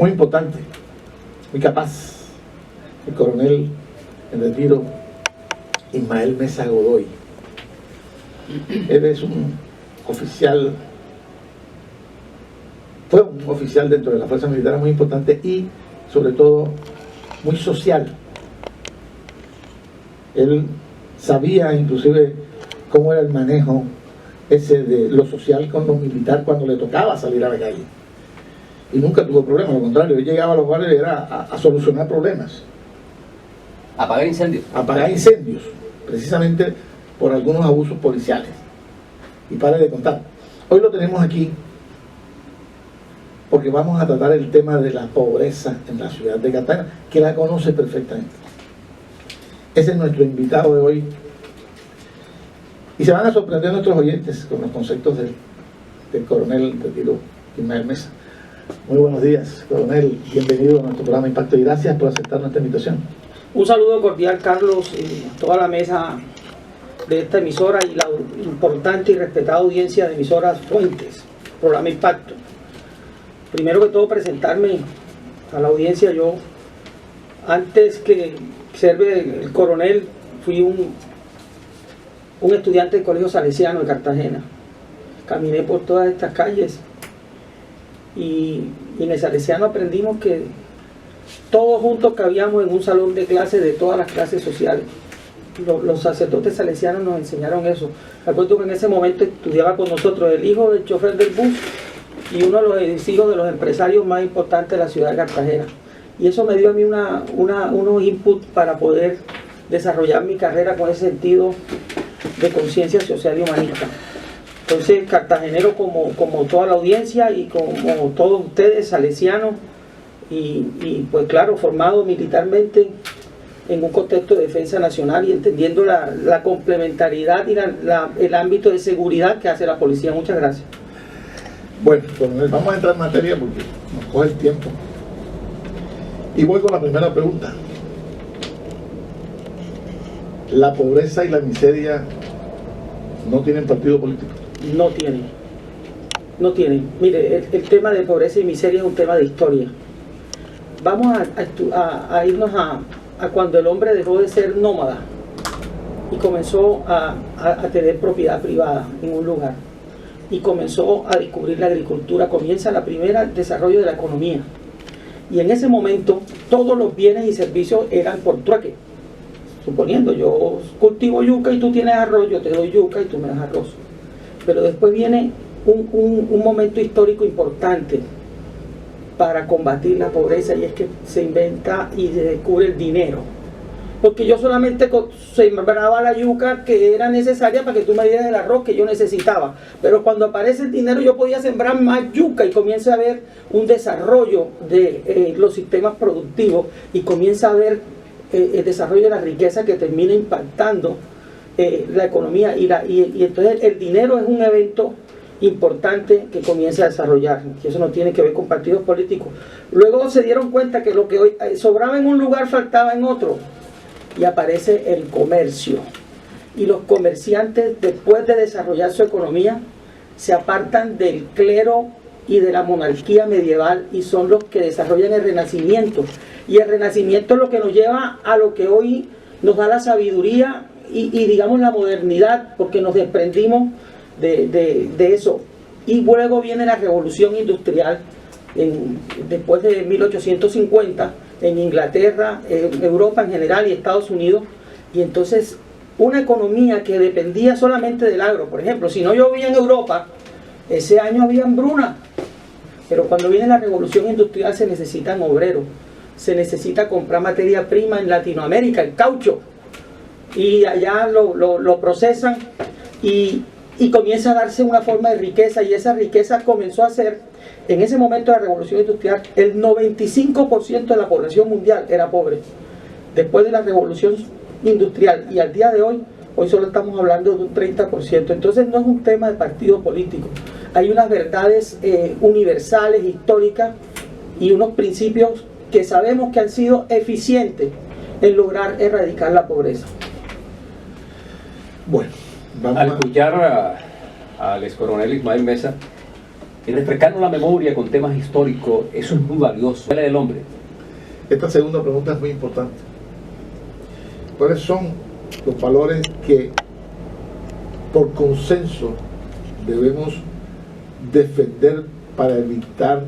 muy importante, muy capaz, el coronel en retiro Ismael Mesa Godoy. Él es un oficial, fue un oficial dentro de la Fuerza Militar muy importante y sobre todo muy social. Él sabía inclusive cómo era el manejo ese de lo social con lo militar cuando le tocaba salir a la calle. Y nunca tuvo problemas, al contrario, él llegaba a los barrios y era a solucionar problemas. Apagar incendios. Apagar incendios, precisamente por algunos abusos policiales. Y pare de contar. Hoy lo tenemos aquí porque vamos a tratar el tema de la pobreza en la ciudad de Cartagena, que la conoce perfectamente. Ese es nuestro invitado de hoy. Y se van a sorprender nuestros oyentes con los conceptos del coronel retiro Ismael Mesa. Muy buenos días, coronel. Bienvenido a nuestro programa Impacto y gracias por aceptar nuestra invitación. Un saludo cordial, Carlos, y a toda la mesa de esta emisora y la importante y respetada audiencia de emisoras Fuentes, programa Impacto. Primero que todo, presentarme a la audiencia. Yo, antes que ser el coronel, fui un estudiante del Colegio Salesiano de Cartagena. Caminé por todas estas calles y en el Salesiano aprendimos que todos juntos cabíamos en un salón de clases de todas las clases sociales. Los sacerdotes salesianos nos enseñaron eso. Recuerdo que en ese momento estudiaba con nosotros el hijo del chofer del bus y uno de los hijos de los empresarios más importantes de la ciudad de Cartagena. Y eso me dio a mí unos inputs para poder desarrollar mi carrera con ese sentido de conciencia social y humanista. Entonces, cartagenero como toda la audiencia y como todos ustedes, salesianos, y pues claro, formado militarmente en un contexto de defensa nacional y entendiendo la complementariedad y el ámbito de seguridad que hace la policía. Muchas gracias. Bueno, coronel, vamos a entrar en materia porque nos coge el tiempo. Y voy con la primera pregunta. ¿La pobreza y la miseria no tienen partido político? No tienen. Mire, el tema de pobreza y miseria es un tema de historia. Vamos a irnos a cuando el hombre dejó de ser nómada y comenzó a tener propiedad privada en un lugar y comenzó a descubrir la agricultura. Comienza el primer desarrollo de la economía y en ese momento todos los bienes y servicios eran por trueque. Suponiendo, yo cultivo yuca y tú tienes arroz, yo te doy yuca y tú me das arroz. Pero después viene un momento histórico importante para combatir la pobreza y es que se inventa y se descubre el dinero. Porque yo solamente sembraba la yuca que era necesaria para que tú me dieras el arroz que yo necesitaba. Pero cuando aparece el dinero yo podía sembrar más yuca y comienza a haber un desarrollo de los sistemas productivos y comienza a haber el desarrollo de la riqueza que termina impactando la economía y entonces el dinero es un evento importante que comienza a desarrollar, que eso no tiene que ver con partidos políticos. Luego se dieron cuenta que lo que hoy sobraba en un lugar faltaba en otro y aparece el comercio y los comerciantes, después de desarrollar su economía, se apartan del clero y de la monarquía medieval y son los que desarrollan el Renacimiento. Y el Renacimiento es lo que nos lleva a lo que hoy nos da la sabiduría y digamos la modernidad, porque nos desprendimos de eso. Y luego viene la Revolución Industrial después de 1850 en Inglaterra, en Europa en general y Estados Unidos. Y entonces una economía que dependía solamente del agro, por ejemplo, si no llovía en Europa, ese año había hambruna. Pero cuando viene la Revolución Industrial se necesitan obreros, se necesita comprar materia prima en Latinoamérica, el caucho, y allá lo procesan y comienza a darse una forma de riqueza, y esa riqueza comenzó a ser, en ese momento de la Revolución Industrial, el 95% de la población mundial era pobre. Después de la Revolución Industrial y al día de hoy solo estamos hablando de un 30%. Entonces no es un tema de partido político, hay unas verdades universales, históricas, y unos principios que sabemos que han sido eficientes en lograr erradicar la pobreza. Bueno, vamos al escuchar al ex coronel Ismael Mesa, Y refrescarnos la memoria con temas históricos, eso es muy valioso. ¿Cuál es el hombre? Esta segunda pregunta es muy importante. ¿Cuáles son los valores que por consenso debemos defender para evitar,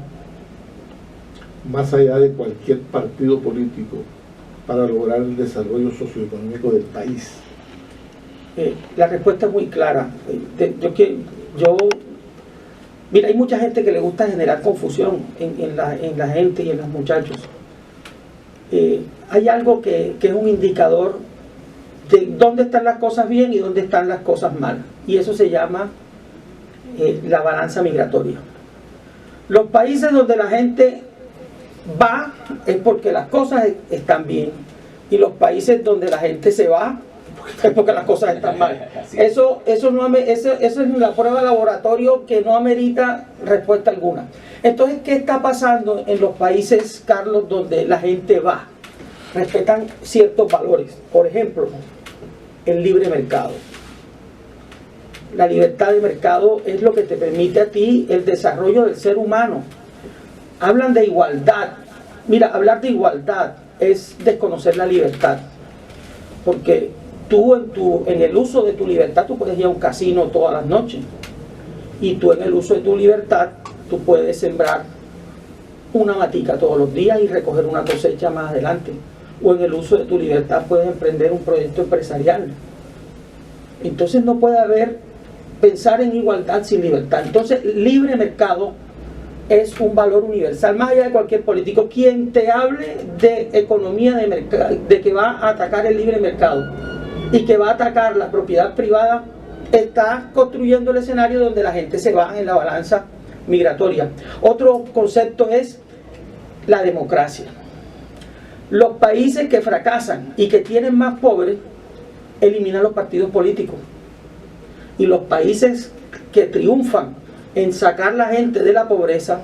más allá de cualquier partido político, para lograr el desarrollo socioeconómico del país? La respuesta es muy clara. Mira, hay mucha gente que le gusta generar confusión en la gente y en los muchachos. Hay algo que es un indicador de dónde están las cosas bien y dónde están las cosas mal. Y eso se llama la balanza migratoria. Los países donde la gente va es porque las cosas están bien. Y los países donde la gente se va es porque las cosas están mal. Eso es una prueba de laboratorio que no amerita respuesta alguna. Entonces, ¿qué está pasando en los países, Carlos, donde la gente va? Respetan ciertos valores. Por ejemplo, el libre mercado. La libertad de mercado es lo que te permite a ti el desarrollo del ser humano. Hablan de igualdad. Mira, hablar de igualdad es desconocer la libertad. Porque tú en el uso de tu libertad, tú puedes ir a un casino todas las noches. Y tú en el uso de tu libertad, tú puedes sembrar una matica todos los días y recoger una cosecha más adelante. O en el uso de tu libertad puedes emprender un proyecto empresarial. Entonces no puede haber pensar en igualdad sin libertad. Entonces, libre mercado es un valor universal, más allá de cualquier político. Quien te hable de economía de mercado, de que va a atacar el libre mercado y que va a atacar la propiedad privada, está construyendo el escenario donde la gente se va en la balanza migratoria. Otro concepto es la democracia. Los países que fracasan y que tienen más pobres eliminan los partidos políticos. Y los países que triunfan en sacar la gente de la pobreza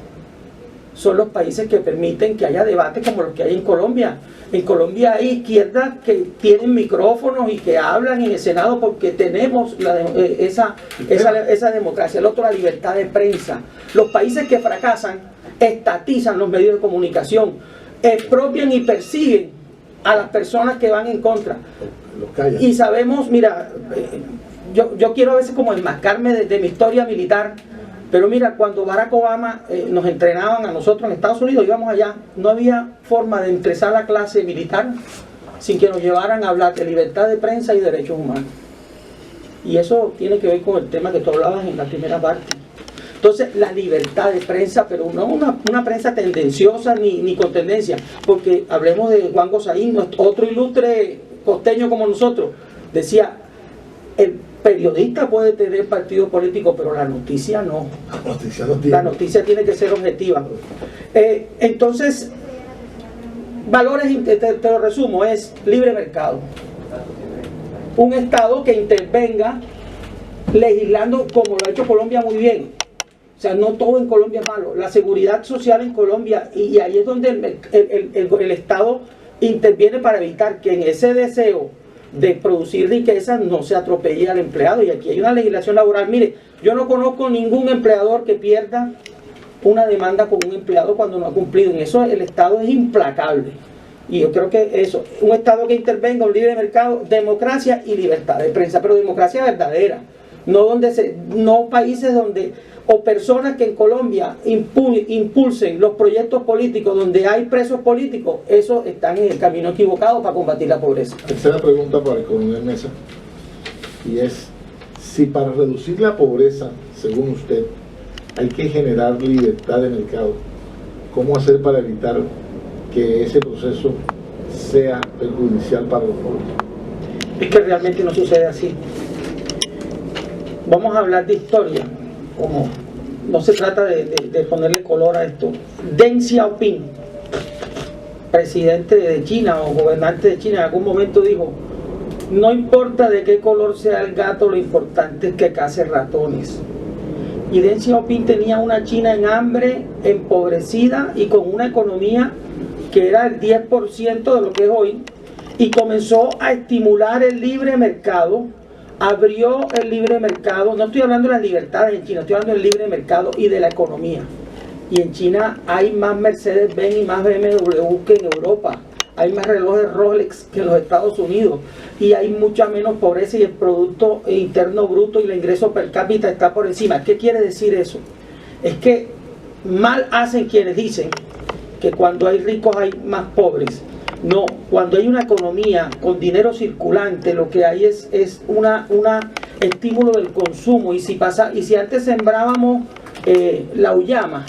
son los países que permiten que haya debates como los que hay en Colombia. En Colombia hay izquierdas que tienen micrófonos y que hablan en el Senado porque tenemos esa democracia. El otro, la libertad de prensa. Los países que fracasan estatizan los medios de comunicación, expropian y persiguen a las personas que van en contra. Y sabemos, mira, yo quiero a veces como enmascarme de mi historia militar, pero mira, cuando Barack Obama nos entrenaban a nosotros en Estados Unidos, íbamos allá, no había forma de empezar la clase militar sin que nos llevaran a hablar de libertad de prensa y derechos humanos. Y eso tiene que ver con el tema que tú hablabas en la primera parte. Entonces, la libertad de prensa, pero no una prensa tendenciosa ni con tendencia, porque hablemos de Juan Gozaín, otro ilustre costeño como nosotros, decía, el periodista puede tener partido político, pero la noticia no. La noticia tiene que ser objetiva. Entonces, valores, te lo resumo, es libre mercado. Un Estado que intervenga legislando como lo ha hecho Colombia muy bien. O sea, no todo en Colombia es malo. La seguridad social en Colombia, y ahí es donde el Estado interviene para evitar que en ese deseo de producir riqueza no se atropelle al empleado. Y aquí hay una legislación laboral. Mire, yo no conozco ningún empleador que pierda una demanda con un empleado cuando no ha cumplido. En eso el Estado es implacable. Y yo creo que eso, un Estado que intervenga, un libre mercado, democracia y libertad de prensa, pero democracia verdadera. No países donde, o personas que en Colombia impulsen los proyectos políticos donde hay presos políticos, esos están en el camino equivocado para combatir la pobreza. Tercera pregunta para el coronel Mesa, y es, si para reducir la pobreza, según usted, hay que generar libertad de mercado, ¿cómo hacer para evitar que ese proceso sea perjudicial para los pobres? Es que realmente no sucede así. Vamos a hablar de historia, como no se trata de ponerle color a esto. Deng Xiaoping, presidente de China o gobernante de China, en algún momento dijo, no importa de qué color sea el gato, lo importante es que case ratones. Y Deng Xiaoping tenía una China en hambre, empobrecida y con una economía que era el 10% de lo que es hoy, y comenzó a estimular el libre mercado abrió el libre mercado. No estoy hablando de las libertades en China, estoy hablando del libre mercado y de la economía. Y en China hay más Mercedes-Benz y más BMW que en Europa. Hay más relojes Rolex que en los Estados Unidos. Y hay mucha menos pobreza y el Producto Interno Bruto y el ingreso per cápita está por encima. ¿Qué quiere decir eso? Es que mal hacen quienes dicen que cuando hay ricos hay más pobres. No, cuando hay una economía con dinero circulante, lo que hay es una estímulo del consumo. Y si antes sembrábamos la uyama,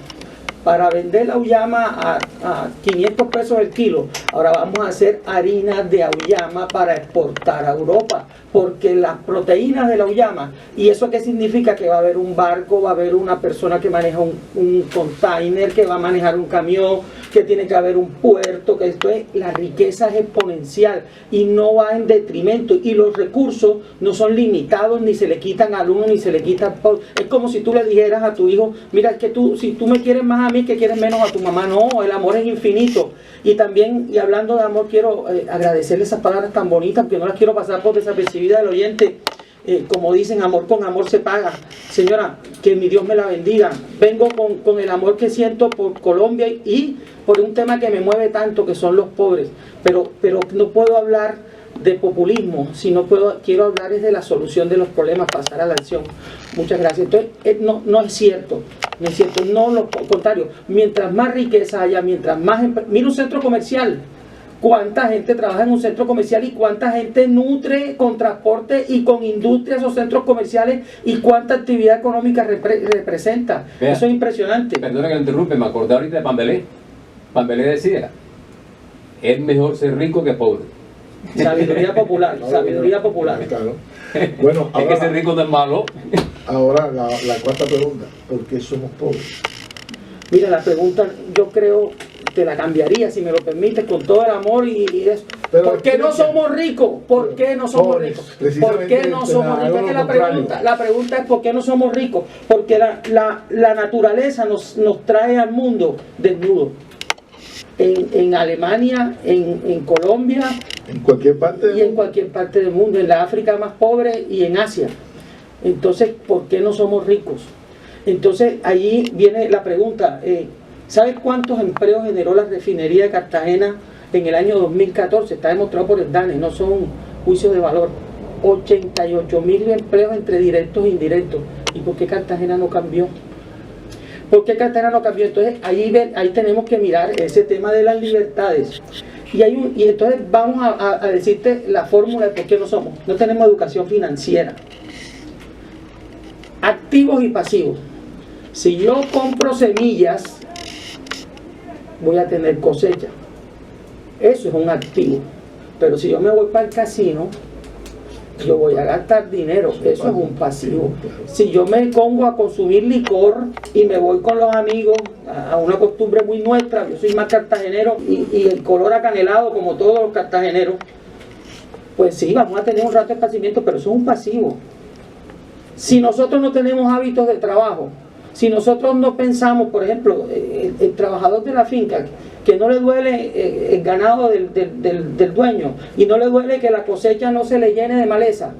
para vender la auyama a 500 pesos el kilo, ahora vamos a hacer harina de auyama para exportar a Europa, porque las proteínas de la auyama, ¿y eso qué significa? Que va a haber un barco, va a haber una persona que maneja un container, que va a manejar un camión, que tiene que haber un puerto, que esto es, la riqueza es exponencial y no va en detrimento, y los recursos no son limitados, ni se le quitan al uno, ni se le quitan. Es como si tú le dijeras a tu hijo, mira, es que si tú me quieres más a mí, que quieres menos a tu mamá. No, el amor es infinito. Y también, y hablando de amor, quiero agradecerle esas palabras tan bonitas, porque no las quiero pasar por desapercibida del oyente. Como dicen, amor con amor se paga. Señora, que mi Dios me la bendiga. Vengo con el amor que siento por Colombia y por un tema que me mueve tanto, que son los pobres. Pero no puedo hablar de populismo, sino quiero hablar es de la solución de los problemas, pasar a la acción. Muchas gracias. Entonces, no es cierto. No es cierto, no lo contrario. Mientras más riqueza haya, mientras más... Mira un centro comercial. ¿Cuánta gente trabaja en un centro comercial y cuánta gente nutre con transporte y con industria esos centros comerciales y cuánta actividad económica representa? Vea, eso es impresionante. Perdona que lo interrumpe, me acordé ahorita de Pambelé. Pambelé decía, es mejor ser rico que pobre. Sabiduría popular, sabiduría popular. Claro. Bueno, Es que ser rico no es malo. ahora la cuarta pregunta, ¿por qué somos pobres? Mira, la pregunta yo creo te la cambiaría, si me lo permites, con todo el amor y eso. Pero ¿Por qué no somos ricos? ¿Por qué no somos pobres, ricos? ¿Por precisamente qué no somos ricos? Es que contrario. la pregunta es ¿por qué no somos ricos? Porque la naturaleza nos trae al mundo desnudo. En Alemania, en Colombia, En cualquier parte del y en mundo. cualquier parte del mundo, en la África más pobre y en Asia. Entonces, ¿por qué no somos ricos? Entonces, ahí viene la pregunta, ¿sabes cuántos empleos generó la refinería de Cartagena en el año 2014? Está demostrado por el DANE, no son juicios de valor. 88.000 empleos entre directos e indirectos. ¿Y por qué Cartagena no cambió? ¿Por qué Cartagena no cambió? Entonces, ahí tenemos que mirar ese tema de las libertades. Y entonces vamos a decirte la fórmula de por qué no somos. No tenemos educación financiera. Activos y pasivos. Si yo compro semillas, voy a tener cosecha. Eso es un activo. Pero si yo me voy para el casino, yo voy a gastar dinero. Eso es un pasivo. Si yo me pongo a consumir licor y me voy con los amigos a una costumbre muy nuestra, yo soy más cartagenero y el color acanelado como todos los cartageneros, pues sí, vamos a tener un rato de esparcimiento, pero eso es un pasivo. Si nosotros no tenemos hábitos de trabajo, si nosotros no pensamos, por ejemplo, el trabajador de la finca, que no le duele el ganado del dueño y no le duele que la cosecha no se le llene de maleza,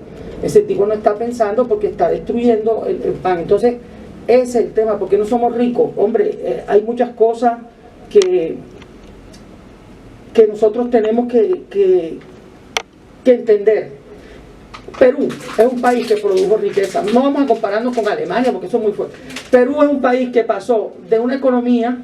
ese tipo no está pensando porque está destruyendo el pan. Entonces, ese es el tema, porque no somos ricos. Hombre, hay muchas cosas que nosotros tenemos que entender. Perú es un país que produjo riqueza. No vamos a compararnos con Alemania porque eso es muy fuerte. Perú es un país que pasó de una economía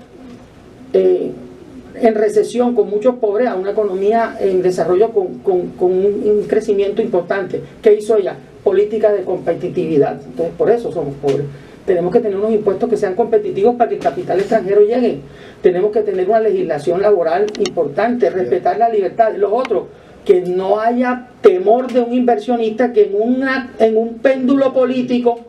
en recesión con muchos pobres a una economía en desarrollo con un crecimiento importante. ¿Qué hizo ella? Política de competitividad. Entonces, por eso somos pobres. Tenemos que tener unos impuestos que sean competitivos para que el capital extranjero llegue. Tenemos que tener una legislación laboral importante, respetar la libertad. Los otros, que no haya temor de un inversionista que en un péndulo político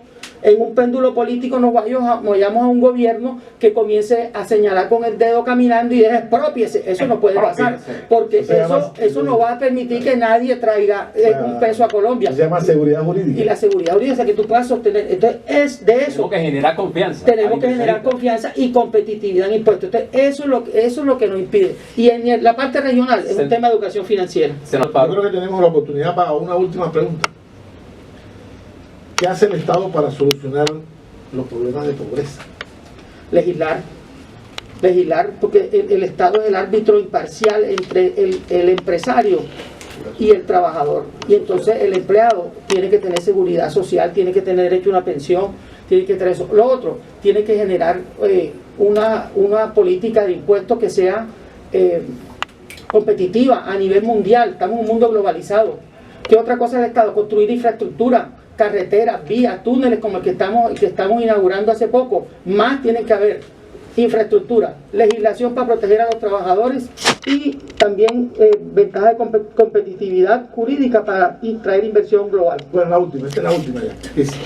nos vayamos a un gobierno que comience a señalar con el dedo caminando y deje expropiese. Eso no puede pasar, porque eso no va a permitir que nadie traiga un peso a Colombia. Se llama seguridad jurídica. Y la seguridad jurídica, o sea, que tú puedas sostener. Entonces, es de eso. Tenemos que generar confianza. Tenemos que generar confianza y competitividad en impuestos. Entonces, eso es lo que nos impide. Y en la parte regional, es un tema de educación financiera. Se nos Yo paró. creo que tenemos la oportunidad para una última pregunta. ¿Qué hace el Estado para solucionar los problemas de pobreza? Legislar, porque el Estado es el árbitro imparcial entre el empresario y el trabajador. Y entonces el empleado tiene que tener seguridad social, tiene que tener derecho a una pensión, tiene que tener eso. Lo otro, tiene que generar una política de impuestos que sea competitiva a nivel mundial. Estamos en un mundo globalizado. ¿Qué otra cosa es el Estado? Construir infraestructura, carreteras, vías, túneles como el que estamos inaugurando hace poco. Más tienen que haber infraestructura, legislación para proteger a los trabajadores y también ventajas de competitividad jurídica para traer inversión global. Bueno, la última, esta es la última ya. Dice,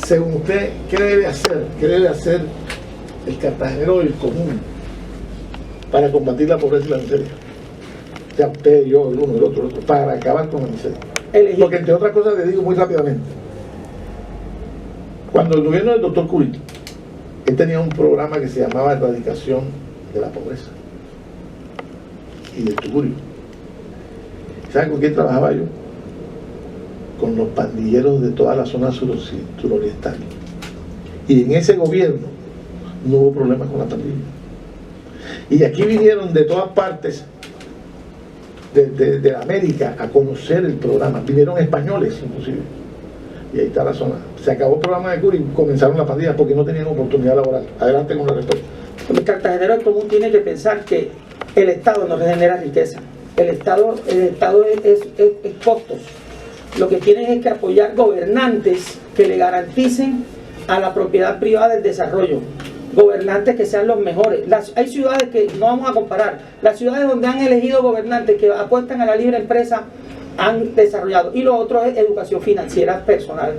según usted, ¿qué debe hacer? ¿Qué debe hacer el cartagenero del común para combatir la pobreza y la miseria? O sea, usted, yo, el uno, el otro, para acabar con la miseria. Porque entre otras cosas le digo muy rápidamente, cuando el gobierno del doctor Curito, él tenía un programa que se llamaba Erradicación de la Pobreza y del Tugurio. ¿Saben con quién trabajaba yo? Con los pandilleros de toda la zona suroriental. Y en ese gobierno no hubo problemas con la pandilla. Y aquí vinieron de todas partes de América a conocer el programa. Vinieron españoles inclusive. Y ahí está la zona. Se acabó el programa de Curi y comenzaron las pandillas porque no tenían oportunidad laboral. Adelante con la respuesta. El cartagenero del común tiene que pensar que el Estado no genera riqueza. El Estado es costos. Lo que tienen es que apoyar gobernantes que le garanticen a la propiedad privada el desarrollo. Gobernantes que sean los mejores. Hay ciudades que no vamos a comparar. Las ciudades donde han elegido gobernantes que apuestan a la libre empresa han desarrollado. Y lo otro es educación financiera personal.